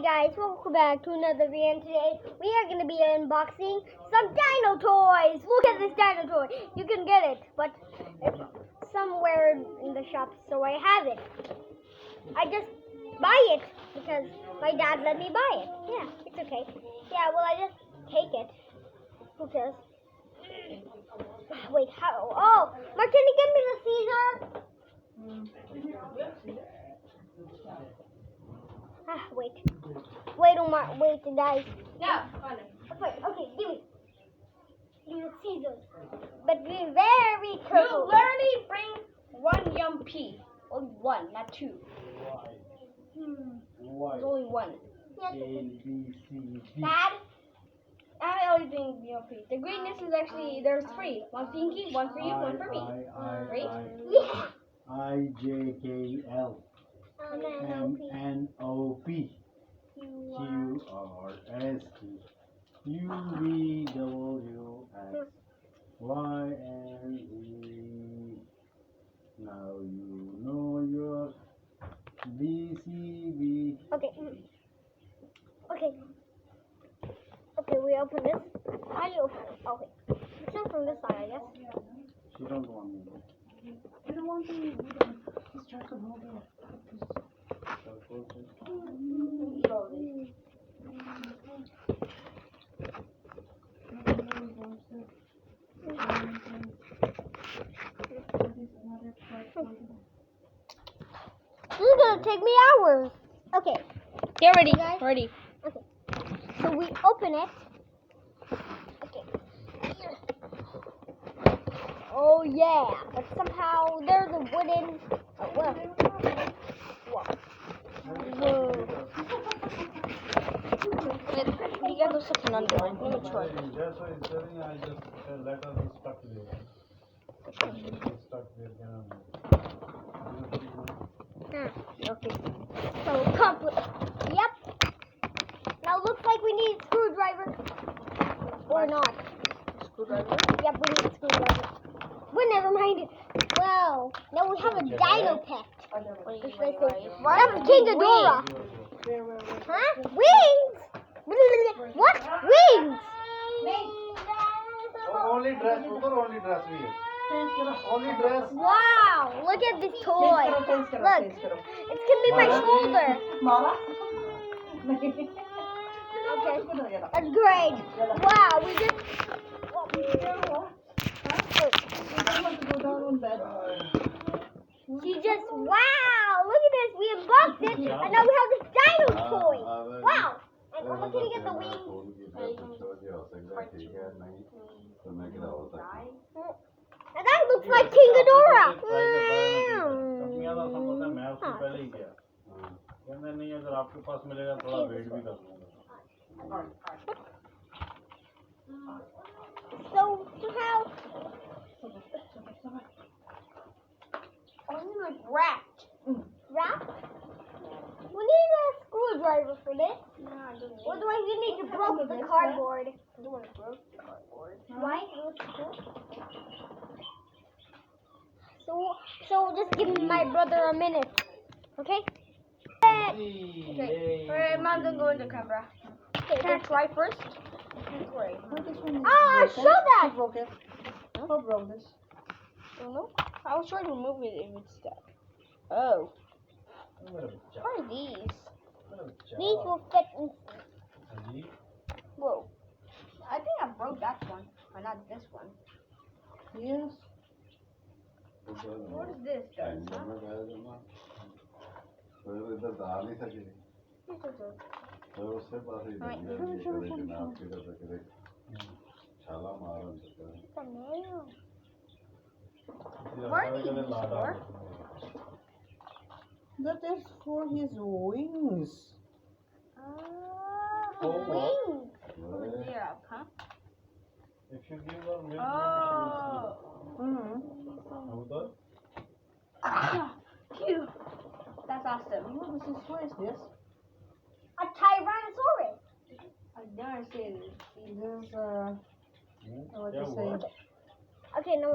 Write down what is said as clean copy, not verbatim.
guys, welcome back to another video. And today we are going to be unboxing some dino toys. Look at this dino toy. You can get it, but it's somewhere in the shop, so I have it. I just buy it because my dad let me buy it. Yeah, it's okay. Yeah, well, I just take it. Who cares? Wait, how? Oh, Mark, can you give me the Caesar? Wait, Omar, wait, guys. Yeah. Okay, give me the scissors, but be very careful. You literally bring one yumpy. Only one, not two. There's only one. Yes. Dad, I only bring yumpy. The greenness is actually, there's three. One pinky, one for you, one for me. Right? Yeah. IJKL MNOP QRST UVWXYNZ. Now you know your BCB. Okay. Okay, we open this. How do you open it? Okay. It's not from this side, I guess. She don't want me. You don't want to. Just try to hold it. This is gonna take me hours. Okay. Get ready, guys. Ready. Okay. So we open it. Okay. Oh yeah, but somehow there's a wooden. Oh well. Whoa. You got to something under it. Let me try. That's why it's telling I just let us be stuck there. Stuck there. Okay. So Yep. Now looks like we need a screwdriver. Or not. Screwdriver? Yep, we need a screwdriver. Well, never mind. Well, now we have a dino pet. That was King Ghidorah. Huh? Wings? What? Wings? Only dress, only dress we have. Only dress. Wow, look at this toy. Look, it's gonna be my shoulder. Okay, that's great. Wow, we just. Wow, look at this. We unboxed it, and now we have this dino toy. Wow. And I'm looking to get the wings. And that looks like King Ghidorah. So somehow, like wrapped. Wrapped? We need a screwdriver for this. Otherwise, we need to broke the cardboard. Why? So just give my brother a minute, okay? Okay. Alright, Mom, don't go in the camera. Okay, Can I try first? show that! Who broke it? Who broke this? I don't know. I was trying to remove it if it's stuck. Oh. What are these? These will fit in. Whoa. I think I broke that one. Or not this one. Yes. What is this, guys? Huh? Where are these for? That is for his wings. Wings. Yeah, huh? If you give her milk, Phew. That's awesome. What is this? A Tyrannosaurus. I've never seen this. This what you say? Okay, no.